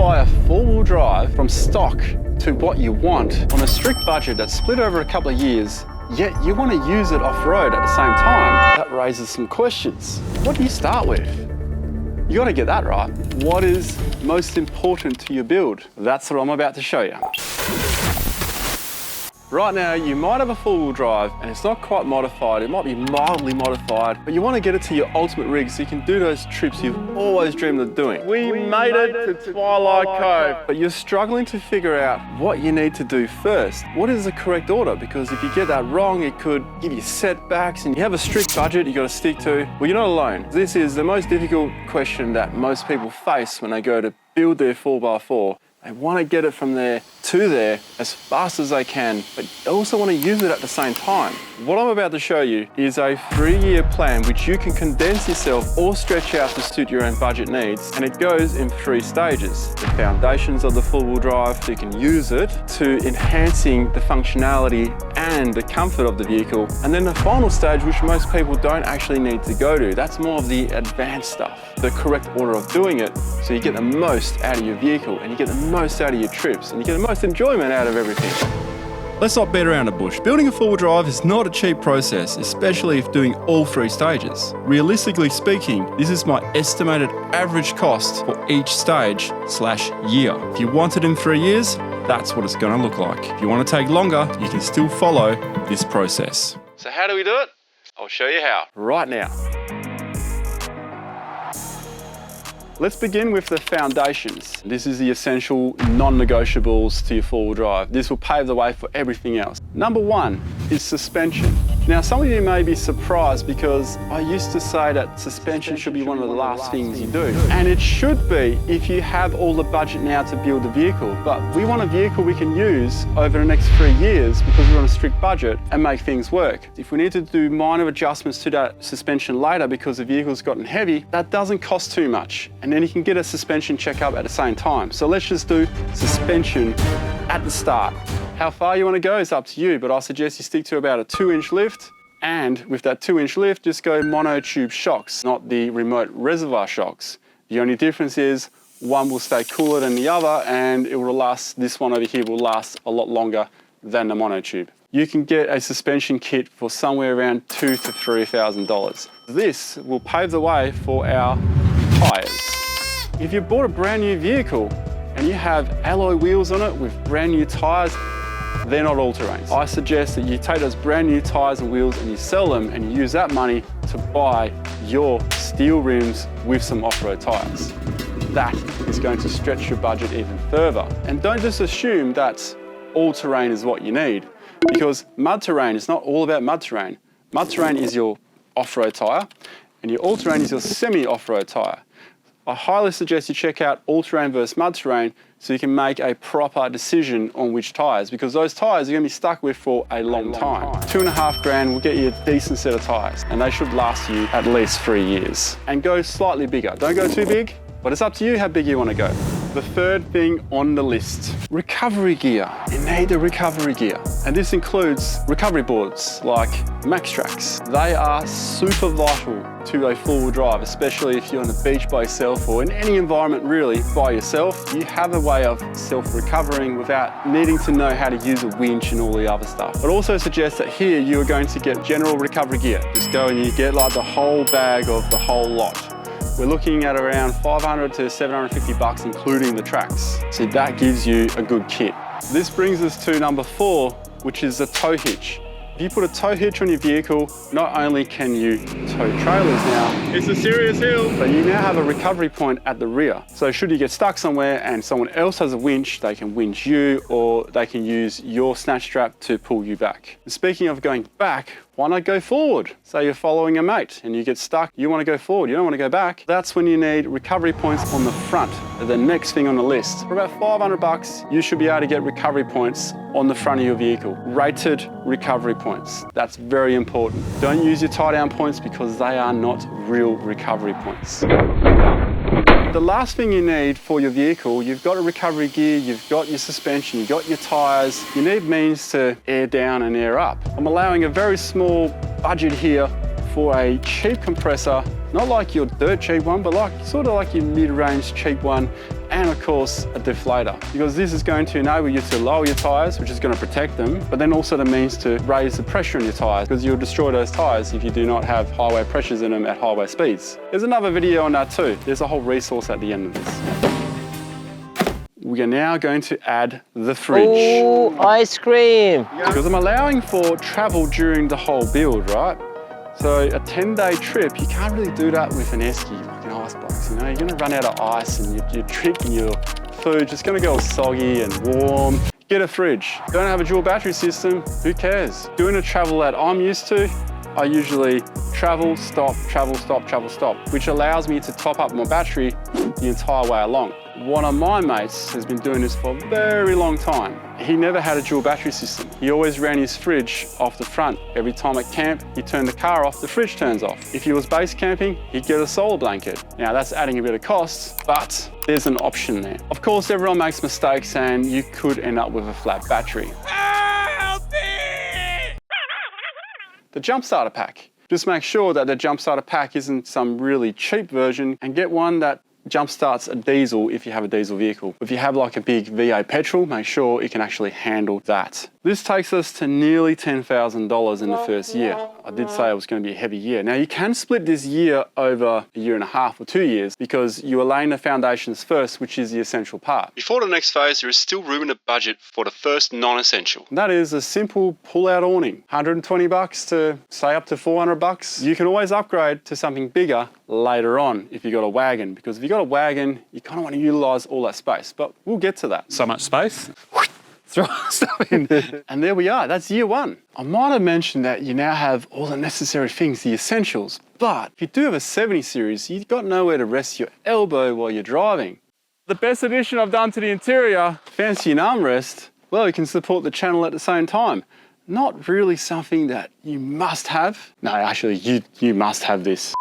modify a four-wheel drive from stock to what you want on a strict budget that's split over a couple of years, yet you want to use it off-road at the same time, that raises some questions. What do you start with? You got to get that right. What is most important to your build? That's what I'm about to show you. Right now, you might have a four-wheel drive and it's not quite modified. It might be mildly modified, but you want to get it to your ultimate rig so you can do those trips you've always dreamed of doing. We made it to Twilight Cove, but you're struggling to figure out what you need to do first. What is the correct order? Because if you get that wrong, it could give you setbacks, and you have a strict budget you got to stick to. Well, you're not alone. This is the most difficult question that most people face when they go to build their 4x4. They want to get it from there to there as fast as they can, but they also want to use it at the same time. What I'm about to show you is a 3-year plan which you can condense yourself or stretch out to suit your own budget needs, and it goes in 3 stages. The foundations of the four-wheel drive, so you can use it, to enhancing the functionality and the comfort of the vehicle, and then the final stage, which most people don't actually need to go to. That's more of the advanced stuff, the correct order of doing it, so you get the most out of your vehicle and you get the most out of your trips and you get the most enjoyment out of everything. Let's not beat around the bush. Building a four-wheel drive is not a cheap process, especially if doing all 3 stages. Realistically speaking, this is my estimated average cost for each stage/year. If you want it in 3 years, that's what it's going to look like. If you want to take longer, you can still follow this process. So how do we do it? I'll show you how right now. Let's begin with the foundations. This is the essential non-negotiables to your four-wheel drive. This will pave the way for everything else. Number 1 is suspension. Now, some of you may be surprised because I used to say that suspension should be one of the last things you do. And it should be if you have all the budget now to build the vehicle. But we want a vehicle we can use over the next 3 years because we're on a strict budget and make things work. If we need to do minor adjustments to that suspension later because the vehicle's gotten heavy, that doesn't cost too much. And then you can get a suspension checkup at the same time. So let's just do suspension at the start. How far you want to go is up to you, but I suggest you stick to about a 2-inch lift. And with that 2-inch lift, just go monotube shocks, not the remote reservoir shocks. The only difference is one will stay cooler than the other, and it will last, this one over here will last a lot longer than the monotube. You can get a suspension kit for somewhere around $2,000 to $3,000. This will pave the way for our tires. If you bought a brand new vehicle and you have alloy wheels on it with brand new tires, they're not all-terrains. I suggest that you take those brand new tires and wheels and you sell them and you use that money to buy your steel rims with some off-road tires. That is going to stretch your budget even further. And don't just assume that all-terrain is what you need, because mud terrain is not all about mud terrain. Mud terrain is your off-road tire and your all-terrain is your semi-off-road tire. I highly suggest you check out all-terrain versus mud terrain so you can make a proper decision on which tyres, because those tyres you're going to be stuck with for a long time. $2.5 grand will get you a decent set of tyres, and they should last you at least 3 years. And go slightly bigger. Don't go too big, but it's up to you how big you want to go. The third thing on the list, recovery gear. You need the recovery gear. And this includes recovery boards like Maxtrax. They are super vital to a four-wheel drive, especially if you're on the beach by yourself or in any environment really by yourself. You have a way of self-recovering without needing to know how to use a winch and all the other stuff. I'd also suggest that here you are going to get general recovery gear. Just go and you get like the whole bag of the whole lot. We're looking at around $500 to $750 including the tracks. So that gives you a good kit. This brings us to number 4, which is the tow hitch. If you put a tow hitch on your vehicle, not only can you tow trailers now, it's a serious hill, but you now have a recovery point at the rear. So should you get stuck somewhere and someone else has a winch, they can winch you or they can use your snatch strap to pull you back. And speaking of going back, why not go forward? Say you're following a mate and you get stuck, you want to go forward, you don't want to go back. That's when you need recovery points on the front, the next thing on the list. For about $500, you should be able to get recovery points on the front of your vehicle. Rated recovery points. That's very important. Don't use your tie down points because they are not real recovery points. The last thing you need for your vehicle, you've got a recovery gear, you've got your suspension, you've got your tyres, you need means to air down and air up. I'm allowing a very small budget here for a cheap compressor Not like your dirt cheap one, but like sort of like your mid-range cheap one, and of course a deflator, because this is going to enable you to lower your tyres, which is going to protect them, but then also the means to raise the pressure in your tyres, because you'll destroy those tyres if you do not have highway pressures in them at highway speeds. There's another video on that too. There's a whole resource at the end of this. We are now going to add the fridge. Oh, ice cream! Because I'm allowing for travel during the whole build, right? So a 10-day trip, you can't really do that with an esky, like an icebox, you know? You're gonna run out of ice and your drink and your food's just gonna go all soggy and warm. Get a fridge. Don't have a dual battery system, who cares? Doing a travel that I'm used to, I usually travel, stop, which allows me to top up my battery the entire way along. One of my mates has been doing this for a very long time. He never had a dual battery system. He always ran his fridge off the front. Every time at camp, he turned the car off, the fridge turns off. If he was base camping, he'd get a solar blanket. Now that's adding a bit of cost, but there's an option there. Of course, everyone makes mistakes and you could end up with a flat battery. Help me! The jump starter pack. Just make sure that the jump starter pack isn't some really cheap version, and get one that jump starts a diesel if you have a diesel vehicle. If you have like a big V8 petrol, make sure it can actually handle that. This takes us to nearly $10,000 in the first year. I did say it was going to be a heavy year. Now you can split this year over a year and a half or 2 years, because you are laying the foundations first, which is the essential part. Before the next phase, there is still room in the budget for the first non-essential. That is a simple pull-out awning. 120 bucks to say up to 400 bucks. You can always upgrade to something bigger later on if you got a wagon, because if you got a wagon, you kind of want to utilize all that space, but we'll get to that. So much space. Throw stuff in. And there we are, that's year one. I might have mentioned that you now have all the necessary things, the essentials, but if you do have a 70 series, you've got nowhere to rest your elbow while you're driving. The best addition I've done to the interior, fancy an armrest, well, you can support the channel at the same time. Not really something that you must have. No, actually, you must have this.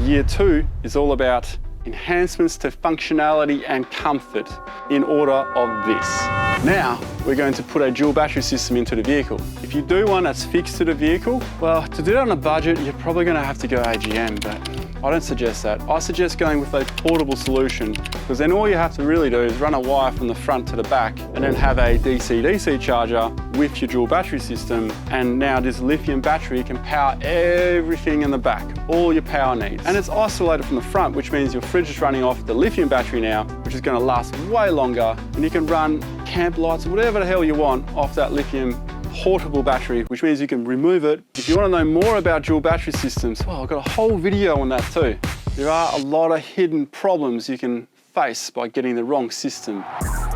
Year two is all about enhancements to functionality and comfort in order of this. Now, we're going to put a dual battery system into the vehicle. If you do one that's fixed to the vehicle, well, to do that on a budget, you're probably going to have to go AGM, but I don't suggest that. I suggest going with a portable solution, because then all you have to really do is run a wire from the front to the back and then have a DC-DC charger with your dual battery system, and now this lithium battery can power everything in the back, all your power needs. And it's isolated from the front, which means your fridge is running off the lithium battery now, which is going to last way longer, and you can run camp lights, whatever the hell you want, off that lithium portable battery, which means you can remove it. If you want to know more about dual battery systems, well, I've got a whole video on that too. There are a lot of hidden problems you can face by getting the wrong system.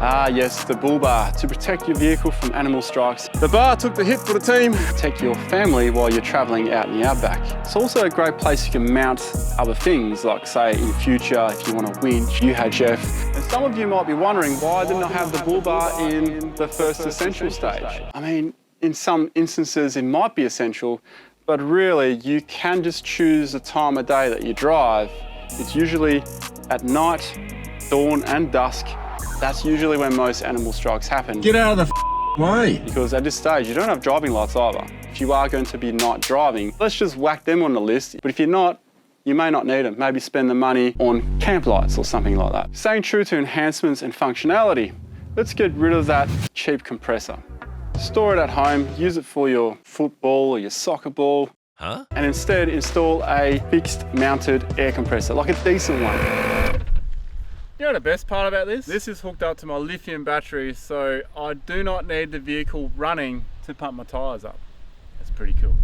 Ah yes, the bull bar, to protect your vehicle from animal strikes. The bar took the hit for the team. Protect your family while you're traveling out in the outback. It's also a great place you can mount other things, like say in future, if you want a winch, UHF. And some of you might be wondering, why didn't I have the bull bar in the first essential stage? I mean, in some instances it might be essential, but really you can just choose the time of day that you drive. It's usually at night, dawn and dusk. That's usually when most animal strikes happen. Get out of the way. Because at this stage, you don't have driving lights either. If you are going to be night driving, let's just whack them on the list. But if you're not, you may not need them. Maybe spend the money on camp lights or something like that. Staying true to enhancements and functionality, let's get rid of that cheap compressor. Store it at home, use it for your football or your soccer ball, and instead install a fixed mounted air compressor, like a decent one. You know the best part about this? This is hooked up to my lithium battery, so I do not need the vehicle running to pump my tyres up. That's pretty cool.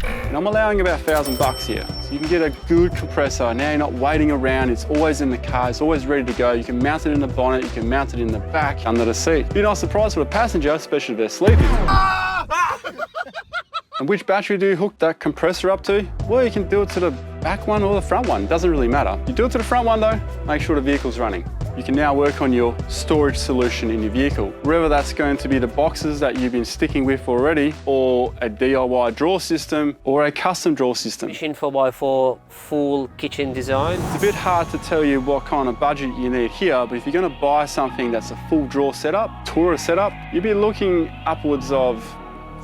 And I'm allowing about $1,000 here. So you can get a good compressor. Now you're not waiting around, it's always in the car, it's always ready to go. You can mount it in the bonnet, you can mount it in the back, under the seat. Be a nice surprise for the passenger, especially if they're sleeping. And which battery do you hook that compressor up to? Well, you can do it to the back one or the front one, it doesn't really matter. You do it to the front one though, make sure the vehicle's running. You can now work on your storage solution in your vehicle. Whether that's going to be the boxes that you've been sticking with already, or a DIY drawer system, or a custom drawer system. Machine 4x4 full kitchen design. It's a bit hard to tell you what kind of budget you need here, but if you're going to buy something that's a full drawer setup, tourer setup, you'd be looking upwards of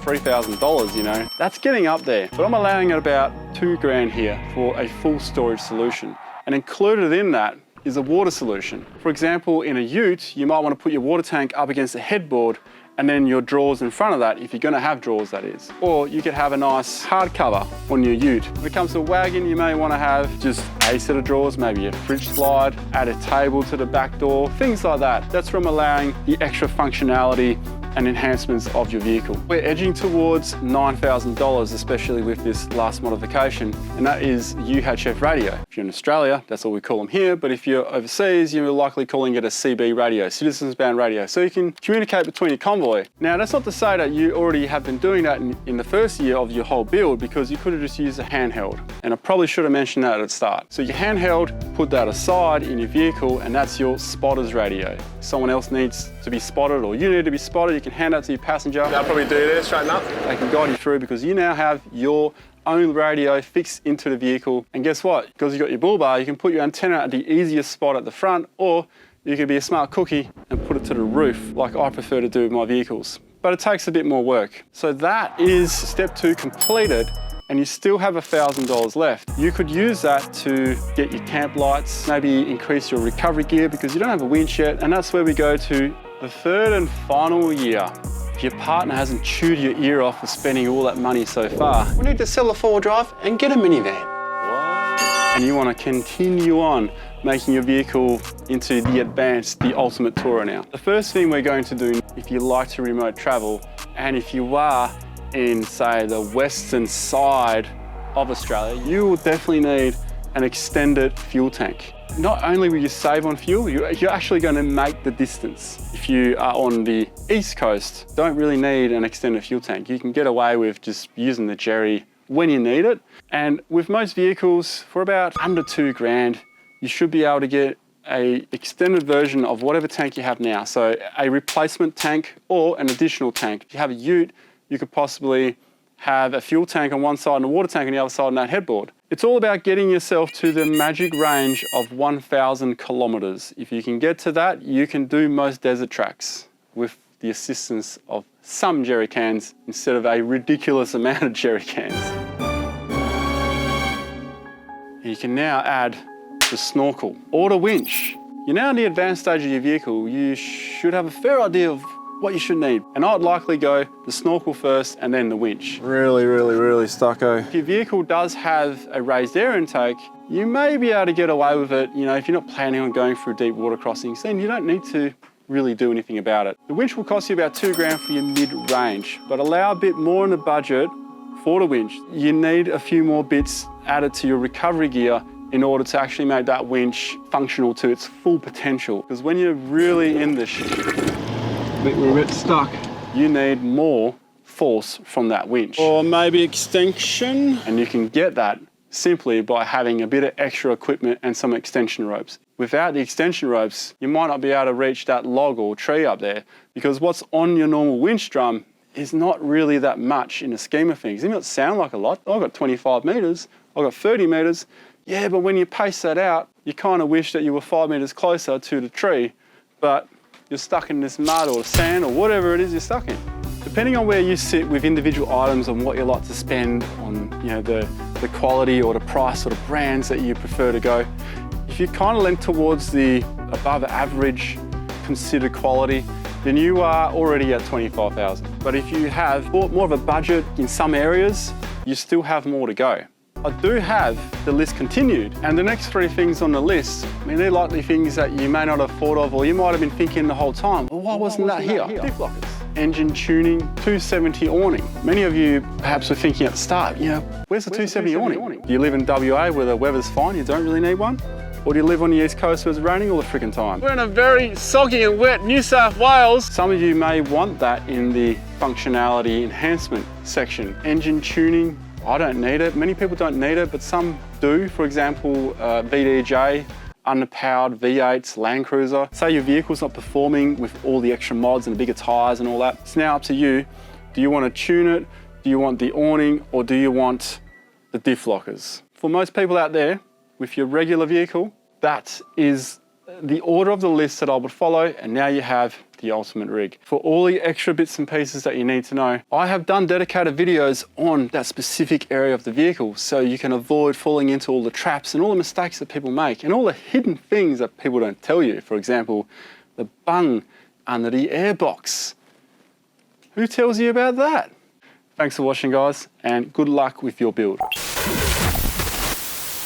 $3,000, you know. That's getting up there, but I'm allowing it about $2,000 here for a full storage solution. And included in that is a water solution. For example, in a ute, you might want to put your water tank up against the headboard and then your drawers in front of that, if you're going to have drawers, that is. Or you could have a nice hard cover on your ute. When it comes to a wagon, you may want to have just a set of drawers, maybe a fridge slide, add a table to the back door, things like that. That's from allowing the extra functionality and enhancements of your vehicle. We're edging towards $9,000, especially with this last modification, and that is UHF radio. If you're in Australia, that's what we call them here, but if you're overseas, you're likely calling it a CB radio, citizens band radio, so you can communicate between your convoy. Now, that's not to say that you already have been doing that in the first year of your whole build, because you could have just used a handheld, and I probably should have mentioned that at the start. So your handheld, put that aside in your vehicle, and that's your spotter's radio. If someone else needs to be spotted, or you need to be spotted, you can hand that to your passenger. They'll probably do this, straighten up. They can guide you through, because you now have your own radio fixed into the vehicle. And guess what? Because you've got your bull bar, you can put your antenna at the easiest spot at the front, or you could be a smart cookie and put it to the roof, like I prefer to do with my vehicles. But it takes a bit more work. So that is step 2 completed, and you still have $1,000 left. You could use that to get your camp lights, maybe increase your recovery gear because you don't have a winch yet, and that's where we go to the third and final year. If your partner hasn't chewed your ear off for spending all that money so far, we need to sell a 4-wheel drive and get a minivan. What? And you want to continue on making your vehicle into the advanced, the ultimate tourer now. The first thing we're going to do, if you like to remote travel, and if you are in, say, the western side of Australia, you will definitely need an extended fuel tank. Not only will you save on fuel, you're actually going to make the distance. If you are on the East Coast, don't really need an extended fuel tank. You can get away with just using the Jerry when you need it. And with most vehicles, for about under $2,000, you should be able to get an extended version of whatever tank you have now. So a replacement tank or an additional tank. If you have a ute, you could possibly have a fuel tank on one side and a water tank on the other side on that headboard. It's all about getting yourself to the magic range of 1,000 kilometers. If you can get to that, you can do most desert tracks with the assistance of some jerry cans instead of a ridiculous amount of jerry cans. You can now add the snorkel or the winch. You're now in the advanced stage of your vehicle. You should have a fair idea of what you should need. And I'd likely go the snorkel first and then the winch. Really stucco. If your vehicle does have a raised air intake, you may be able to get away with it. You know, if you're not planning on going through deep water crossings, then you don't need to really do anything about it. The winch will cost you about $2,000 for your mid-range, but allow a bit more in the budget for the winch. You need a few more bits added to your recovery gear in order to actually make that winch functional to its full potential. Because when you're really in the shit, we're a bit stuck, you need more force from that winch. Or maybe extension. And you can get that simply by having a bit of extra equipment and some extension ropes. Without the extension ropes, you might not be able to reach that log or tree up there, because what's on your normal winch drum is not really that much in the scheme of things. It might sound like a lot. I've got 25 meters, I've got 30 meters. Yeah, but when you pace that out, you kind of wish that you were 5 meters closer to the tree, but you're stuck in this mud or sand or whatever it is you're stuck in. Depending on where you sit with individual items and what you like to spend on, you know, the quality or the price or the brands that you prefer to go, if you kind of lean towards the above average considered quality, then you are already at 25,000. But if you have more of a budget in some areas, you still have more to go. I do have the list continued, and the next 3 things on the list, I mean, they're likely things that you may not have thought of, or you might have been thinking the whole time, well, why wasn't that here? Diff lockers, engine tuning, 270 awning. Many of you perhaps were thinking at the start, you know, where's the 270 awning? Do you live in WA where the weather's fine, you don't really need one? Or do you live on the East Coast where it's raining all the freaking time? We're in a very soggy and wet New South Wales. Some of you may want that in the functionality enhancement section. Engine tuning, I don't need it. Many people don't need it, but some do. For example, VDJ, underpowered V8s, Land Cruiser. Say your vehicle's not performing with all the extra mods and the bigger tires and all that. It's now up to you. Do you want to tune it? Do you want the awning, or do you want the diff lockers? For most people out there, with your regular vehicle, that is the order of the list that I would follow, and now you have the ultimate rig. For all the extra bits and pieces that you need to know, I have done dedicated videos on that specific area of the vehicle so you can avoid falling into all the traps and all the mistakes that people make and all the hidden things that people don't tell you. For example, the bung under the airbox. Who tells you about that? Thanks for watching, guys, and good luck with your build.